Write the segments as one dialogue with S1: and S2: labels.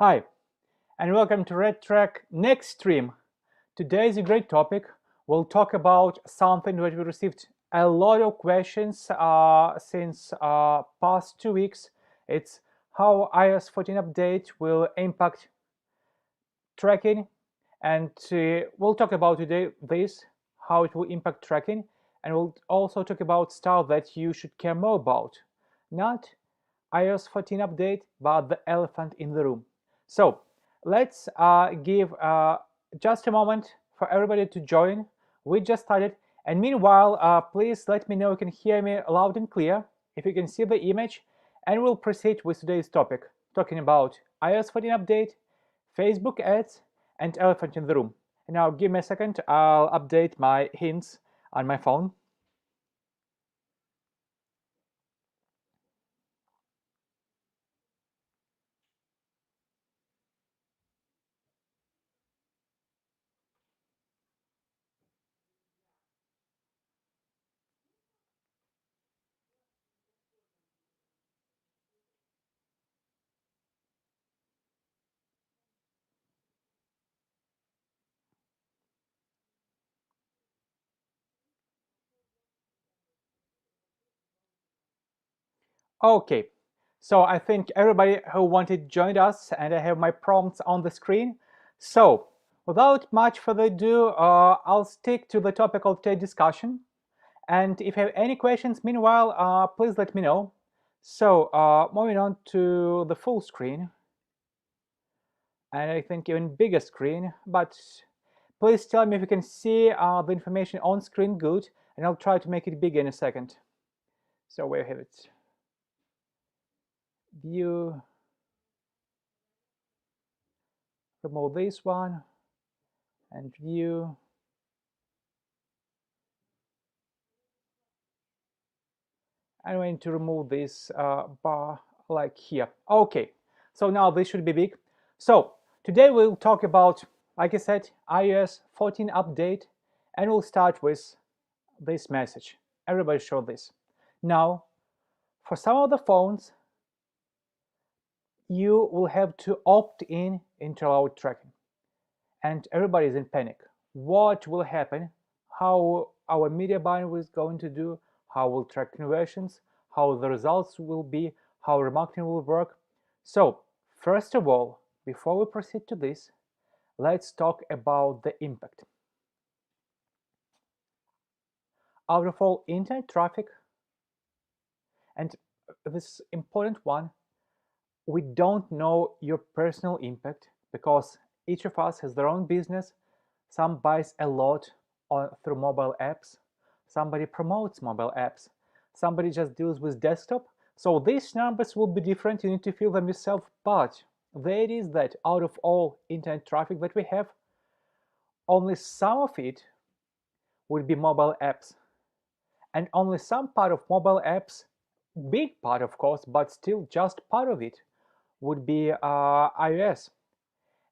S1: Hi, and welcome to RedTrack next stream. Today is a great topic. We'll talk about something that we received a lot of questions since past 2 weeks. It's how iOS 14 update will impact tracking, and we'll talk about today this, how it will impact tracking, and we'll also talk about stuff that you should care more about. Not iOS 14 update, but the elephant in the room. So let's give just a moment for everybody to join. We just started, and meanwhile, please let me know if you can hear me loud and clear, if you can see the image, and we'll proceed with today's topic, talking about iOS 14 update, Facebook ads, and elephant in the room. Now give me a second, I'll update my hints on my phone. Okay, so I think everybody who wanted joined us, and I have my prompts on the screen. So without much further ado, I'll stick to the topic of today's discussion. And if you have any questions, meanwhile, please let me know. So moving on to the full screen, and I think even bigger screen, but please tell me if you can see the information on screen good, and I'll try to make it bigger in a second. So we have it. View, remove this one, and view. I'm going to remove this bar like here. Okay, so now this should be big. So today we'll talk about, like I said, iOS 14 update, and we'll start with this message. Everybody show this. Now, for some of the phones, you will have to opt in into cloud tracking, and everybody is in panic. What will happen? How our media buying is going to do? How will track conversions? How the results will be? How remarketing will work? So first of all, before we proceed to this, let's talk about the impact. Out of all internet traffic, and this important one, we don't know your personal impact because each of us has their own business. Some buys a lot through mobile apps, somebody promotes mobile apps, somebody just deals with desktop. So these numbers will be different, you need to feel them yourself, but there it is that out of all internet traffic that we have, only some of it would be mobile apps. And only some part of mobile apps, big part of course, but still just part of it, would be iOS.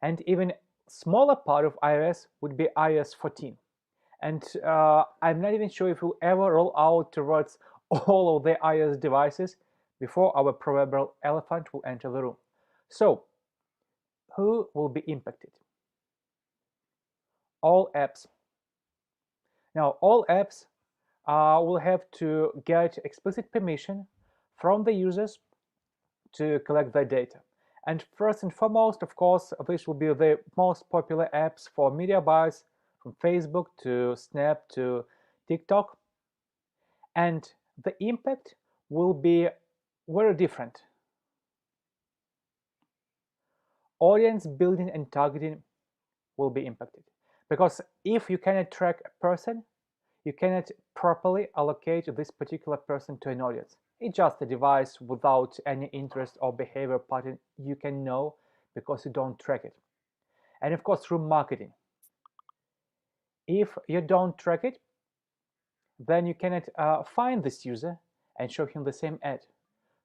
S1: And even smaller part of iOS would be iOS 14. And I'm not even sure if we'll ever roll out towards all of the iOS devices before our proverbial elephant will enter the room. So who will be impacted? All apps. Now all apps will have to get explicit permission from the users to collect their data. And first and foremost, of course, this will be the most popular apps for media buyers, from Facebook to Snap to TikTok. And the impact will be very different. Audience building and targeting will be impacted. Because if you cannot track a person, you cannot properly allocate this particular person to an audience. It's just a device without any interest or behavior pattern you can know because you don't track it. And of course, through marketing. If you don't track it, then you cannot find this user and show him the same ad.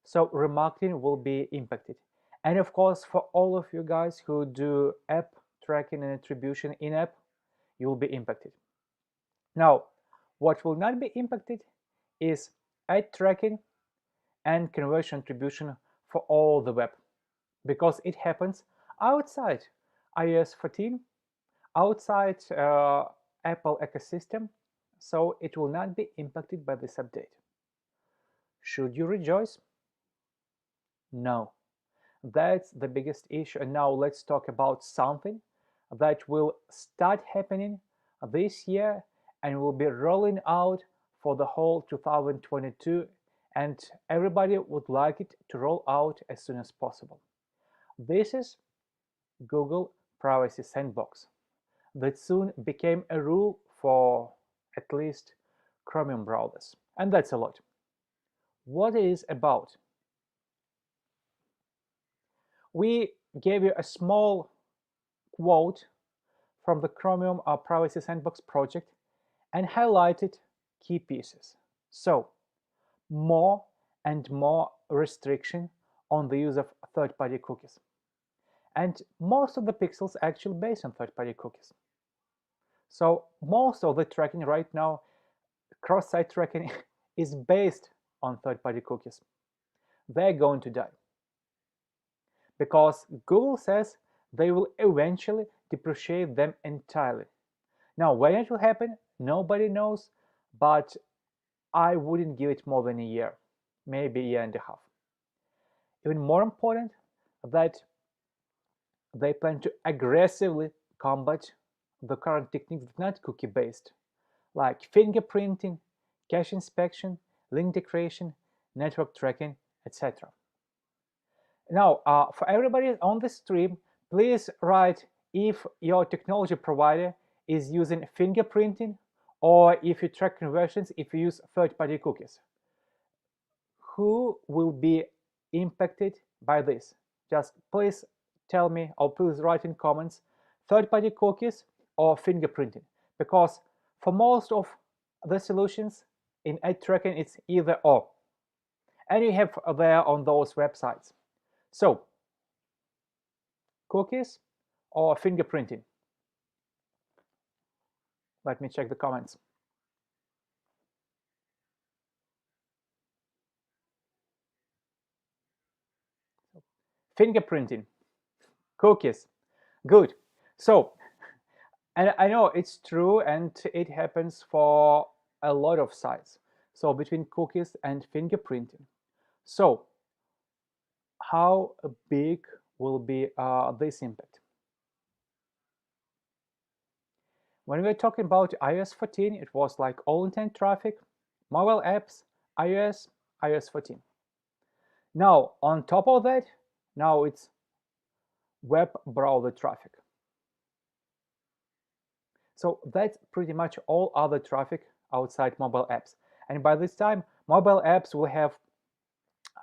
S1: So remarketing will be impacted. And of course, for all of you guys who do app tracking and attribution in-app, you will be impacted. Now, what will not be impacted is ad tracking and conversion attribution for all the web, because it happens outside iOS 14, outside Apple ecosystem, so it will not be impacted by this update. Should you rejoice? No. That's the biggest issue. And now let's talk about something that will start happening this year and will be rolling out for the whole 2022, and everybody would like it to roll out as soon as possible. This is Google Privacy Sandbox that soon became a rule for at least Chromium browsers. And that's a lot. What it is about? We gave you a small quote from the Chromium Privacy Sandbox project and highlighted key pieces. So, more and more restriction on the use of third-party cookies. And most of the pixels actually based on third-party cookies. So most of the tracking right now, cross-site tracking, is based on third-party cookies. They're going to die. Because Google says they will eventually depreciate them entirely. Now, when it will happen, nobody knows, but I wouldn't give it more than a year, maybe a year and a half. Even more important, that they plan to aggressively combat the current techniques that are not cookie-based, like fingerprinting, cache inspection, link degradation, network tracking, etc. Now, for everybody on the stream, please write if your technology provider is using fingerprinting or if you track conversions if you use third-party cookies. Who will be impacted by this? Just please tell me, or please write in comments, third-party cookies or fingerprinting, because for most of the solutions in ad tracking it's either or, and you have there on those websites. So, cookies or fingerprinting? Let me check the comments. Fingerprinting, cookies, good. So, and I know it's true, and it happens for a lot of sites. So between cookies and fingerprinting. So how big will be this impact? When we were talking about iOS 14, it was like all intent traffic, mobile apps, iOS 14. Now, on top of that, now it's web browser traffic. So that's pretty much all other traffic outside mobile apps. And by this time, mobile apps will have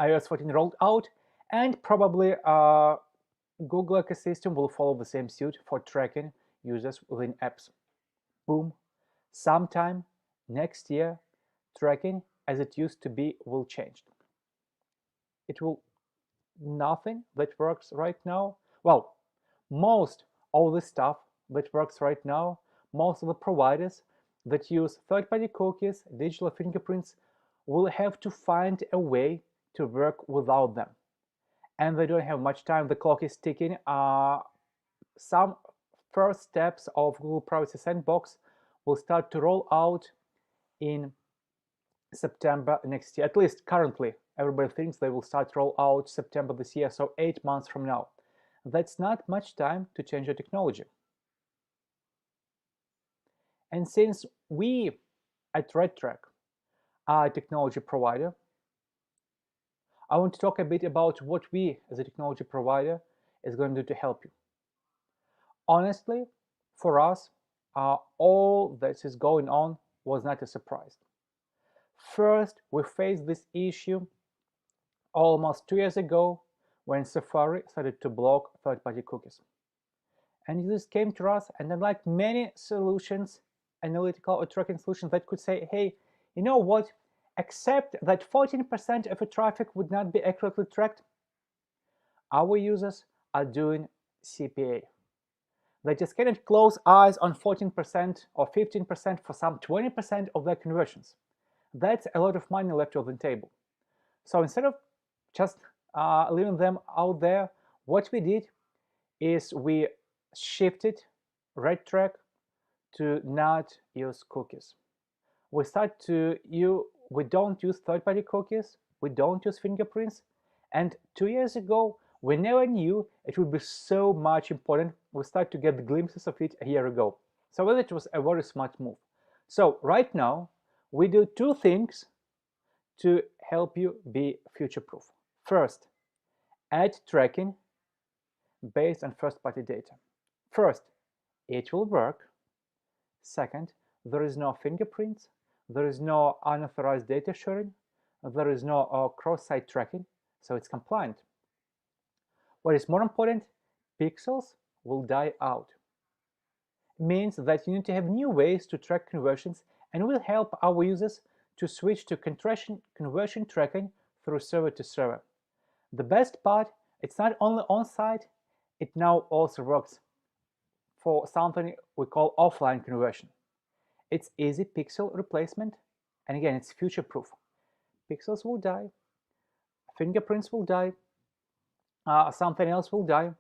S1: iOS 14 rolled out, and probably Google ecosystem will follow the same suit for tracking users within apps. Boom. Sometime next year, tracking as it used to be will change. It will nothing that works right now. Well, most of the stuff that works right now, most of the providers that use third-party cookies, digital fingerprints, will have to find a way to work without them. And they don't have much time. The clock is ticking. Some first steps of Google Privacy Sandbox will start to roll out in September next year. At least currently, everybody thinks they will start roll out September this year, so 8 months from now. That's not much time to change your technology. And since we at RedTrack are a technology provider, I want to talk a bit about what we as a technology provider is going to do to help you. Honestly, for us, all that is going on was not a surprise. First, we faced this issue almost 2 years ago when Safari started to block third-party cookies. And this came to us, and unlike many solutions, analytical or tracking solutions that could say, hey, you know what, except that 14% of your traffic would not be accurately tracked, our users are doing CPA. They just cannot close eyes on 14% or 15% for some 20% of their conversions. That's a lot of money left on the table. So instead of just leaving them out there, what we did is we shifted RedTrack to not use cookies. We don't use third-party cookies, we don't use fingerprints, and 2 years ago we never knew it would be so much important. We started to get glimpses of it a year ago. So it was a very smart move. So right now we do two things to help you be future-proof. First, add tracking based on first-party data. First, it will work. Second, there is no fingerprints, there is no unauthorized data sharing, there is no cross-site tracking, so it's compliant. What is more important, pixels will die out. It means that you need to have new ways to track conversions, and will help our users to switch to conversion tracking through server to server. The best part, it's not only on-site, it now also works for something we call offline conversion. It's easy pixel replacement, and again, it's future-proof. Pixels will die, fingerprints will die, something else will die,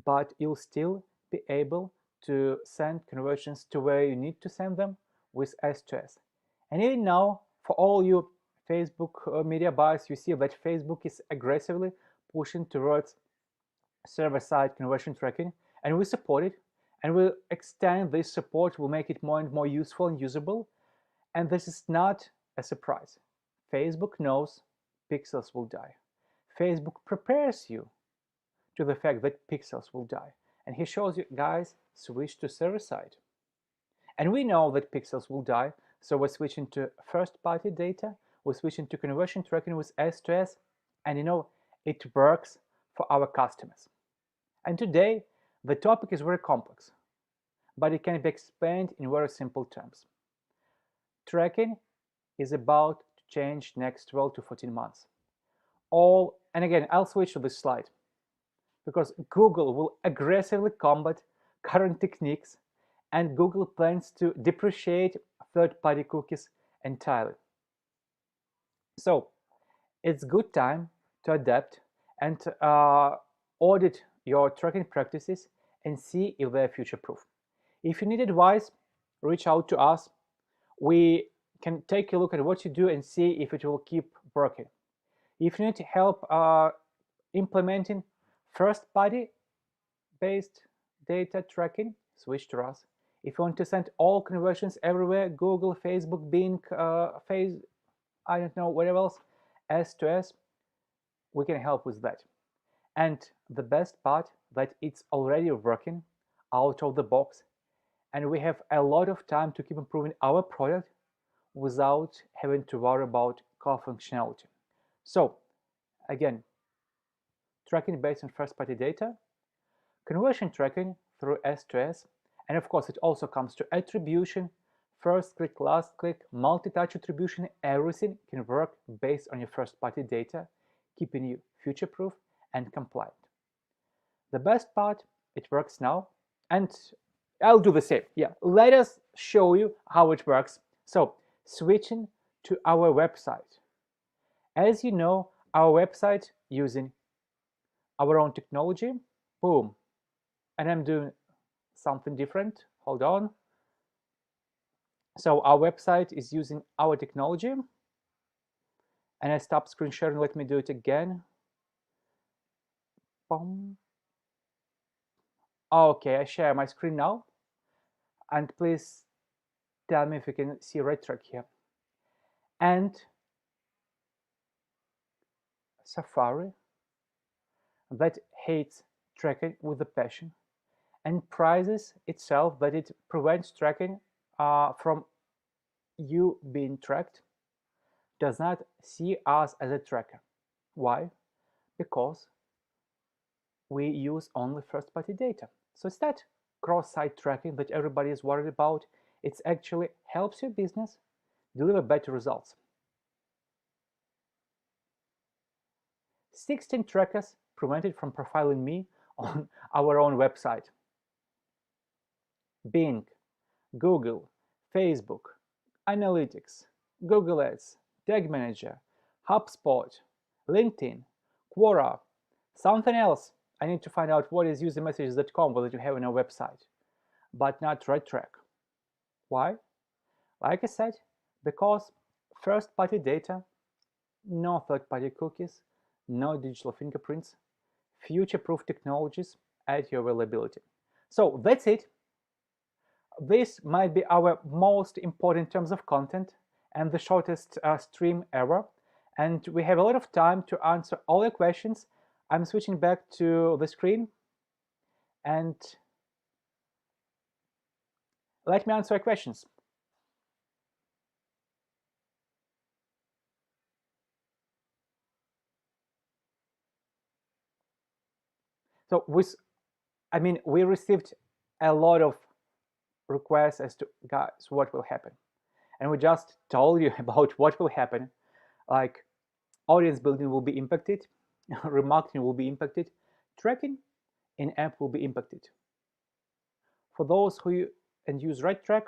S1: but you'll still be able to send conversions to where you need to send them with S2S. And even now, for all you Facebook media buyers, you see that Facebook is aggressively pushing towards server-side conversion tracking, and we support it, and we'll extend this support, will make it more and more useful and usable. And this is not a surprise. Facebook knows pixels will die. Facebook prepares you to the fact that pixels will die, and he shows you, guys, switch to server-side. And we know that pixels will die, so we're switching to first-party data, we're switching to conversion tracking with S2S, and it works for our customers. And today, the topic is very complex, but it can be explained in very simple terms. Tracking is about to change next 12 to 14 months. And again, I'll switch to this slide, because Google will aggressively combat current techniques, and Google plans to depreciate third-party cookies entirely. So it's good time to adapt and audit your tracking practices and see if they're future-proof. If you need advice, reach out to us. We can take a look at what you do and see if it will keep working. If you need help implementing first-party based data tracking, switch to us. If you want to send all conversions everywhere, Google, Facebook, Bing, I don't know, whatever else, S2S, we can help with that. And the best part, that it's already working out of the box, and we have a lot of time to keep improving our product without having to worry about core functionality. So again, tracking based on first-party data, conversion tracking through S2S, and of course it also comes to attribution, first click, last click, multi-touch attribution. Everything can work based on your first-party data, keeping you future-proof and compliant. The best part, it works now, and I'll do the same. Yeah, let us show you how it works. So switching to our website. As you know, our website using our own technology, boom, and I'm doing something different. Hold on. So our website is using our technology, and I stopped screen sharing. Let me do it again. Boom. Okay, I share my screen now, and please tell me if you can see RedTrack here. And Safari that hates tracking with a passion and prizes itself that it prevents tracking from you being tracked, does not see us as a tracker. Why? Because we use only first-party data. So it's not cross-site tracking that everybody is worried about. It actually helps your business deliver better results. 16 trackers prevented from profiling me on our own website. Bing, Google, Facebook, Analytics, Google Ads, Tag Manager, HubSpot, LinkedIn, Quora, something else, I need to find out what is usermessages.com that you have on our website, but not RedTrack. Why? Like I said, because first-party data, no third-party cookies, no digital fingerprints, future-proof technologies at your availability. So that's it. This might be our most important terms of content and the shortest stream ever. And we have a lot of time to answer all your questions. I'm switching back to the screen and let me answer your questions. So we received a lot of requests as to, guys, what will happen. And we just told you about what will happen. Like audience building will be impacted, remarketing will be impacted, tracking in-app will be impacted. For those who use RedTrack,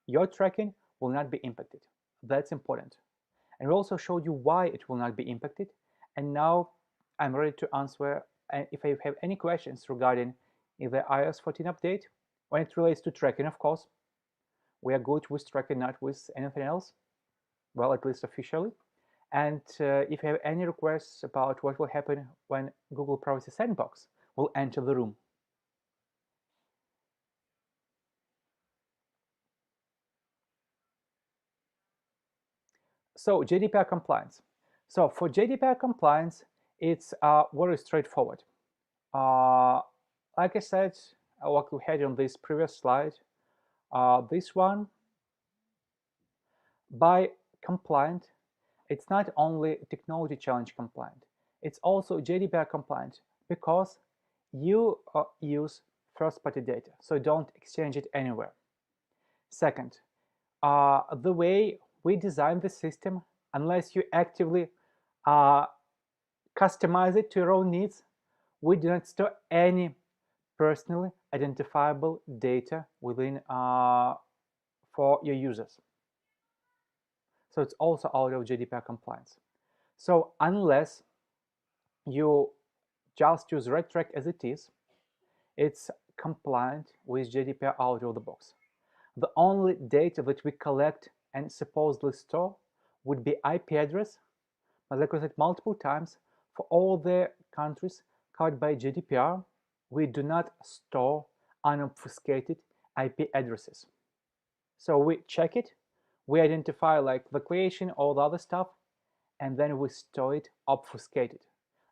S1: your tracking will not be impacted. That's important. And we also showed you why it will not be impacted. And now I'm ready to answer if you have any questions regarding either iOS 14 update, when it relates to tracking, of course. We are good with tracking, not with anything else. Well, at least officially. And if you have any requests about what will happen when Google Privacy Sandbox will enter the room. So GDPR compliance. So for GDPR compliance, it's very straightforward. Like I said, what we had on this previous slide, this one, by compliant, it's not only technology challenge compliant, it's also GDPR compliant because you use first-party data, so don't exchange it anywhere. Second, the way we design the system, unless you actively customize it to your own needs, we do not store any personally identifiable data within for your users. So it's also out of GDPR compliance. So unless you just use RedTrack as it is, it's compliant with GDPR out of the box. The only data that we collect and supposedly store would be IP address, but like I said multiple times, for all the countries covered by GDPR, we do not store unobfuscated IP addresses. So we check it, we identify like the creation, all the other stuff, and then we store it obfuscated.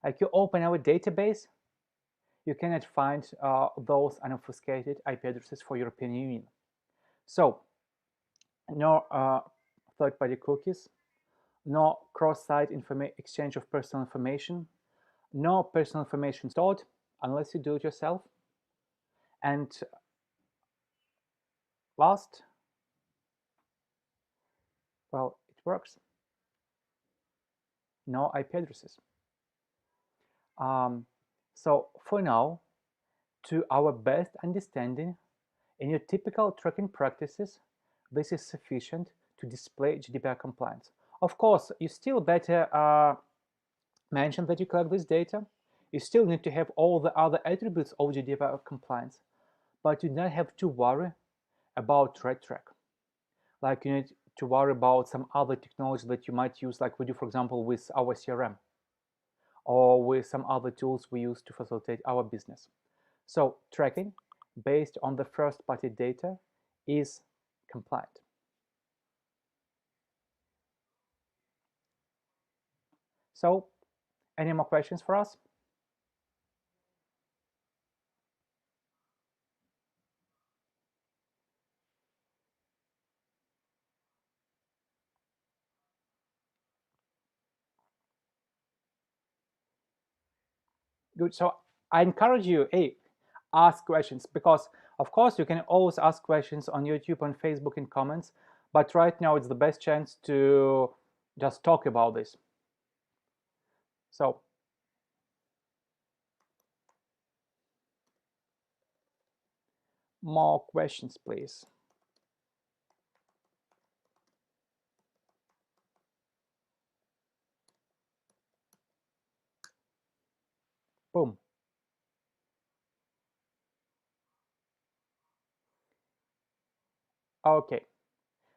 S1: Like you open our database, you cannot find those unobfuscated IP addresses for European Union. So no third-party cookies, no cross-site exchange of personal information, no personal information stored unless you do it yourself. And last, well, it works. No IP addresses. So for now, to our best understanding, in your typical tracking practices, this is sufficient to display GDPR compliance. Of course, you still better mention that you collect this data. You still need to have all the other attributes of GDPR compliance, but you do not have to worry about RedTrack. Like you need to worry about some other technology that you might use, like we do, for example, with our CRM, or with some other tools we use to facilitate our business. So tracking based on the first-party data is compliant. So any more questions for us? Good. So I encourage you, hey, ask questions, because of course you can always ask questions on YouTube, on Facebook in comments, but right now it's the best chance to just talk about this. So more questions, please. Boom. Okay,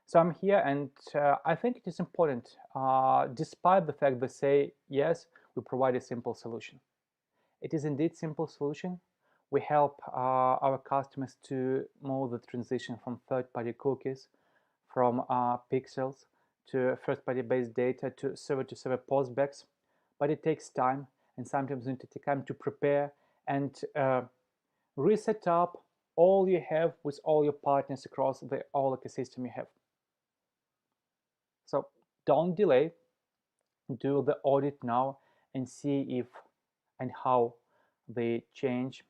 S1: so I'm here, and I think it is important, despite the fact they say, yes, we provide a simple solution. It is indeed simple solution. We help our customers to move the transition from third-party cookies, from pixels to first-party based data to server postbacks, but it takes time, and sometimes you need to take time to prepare and reset up all you have with all your partners across the all ecosystem you have. So don't delay, do the audit now and see if and how they change.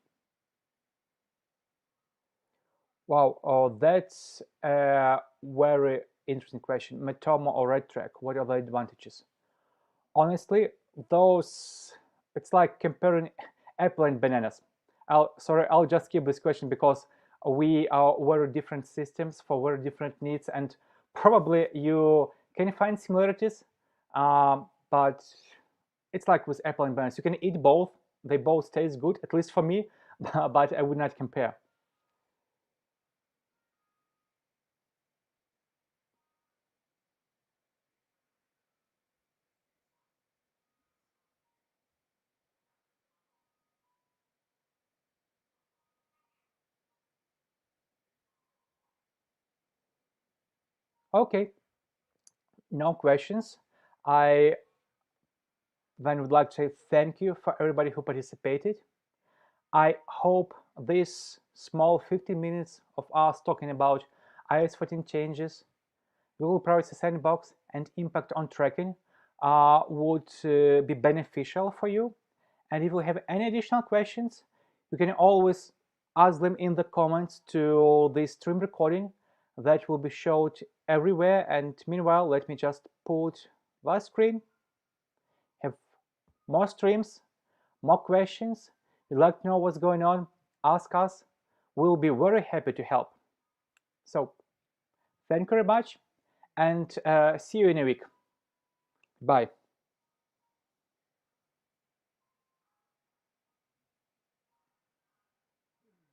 S1: Wow, oh, that's a very interesting question. Matomo or RedTrack, what are the advantages? Honestly, those, it's like comparing apple and bananas. I'll just skip this question because we are very different systems for very different needs, and probably you can find similarities, but it's like with apple and bananas. You can eat both; they both taste good, at least for me, but I would not compare. Okay, no questions. I then would like to say thank you for everybody who participated. I hope this small 15 minutes of us talking about iOS 14 changes, Google Privacy Sandbox, and impact on tracking would be beneficial for you. And if you have any additional questions, you can always ask them in the comments to the stream recording that will be showed everywhere. And meanwhile, let me just put the screen, have more streams, more questions. You'd like to know what's going on, ask us. We'll be very happy to help. So thank you very much, and see you in a week. Bye.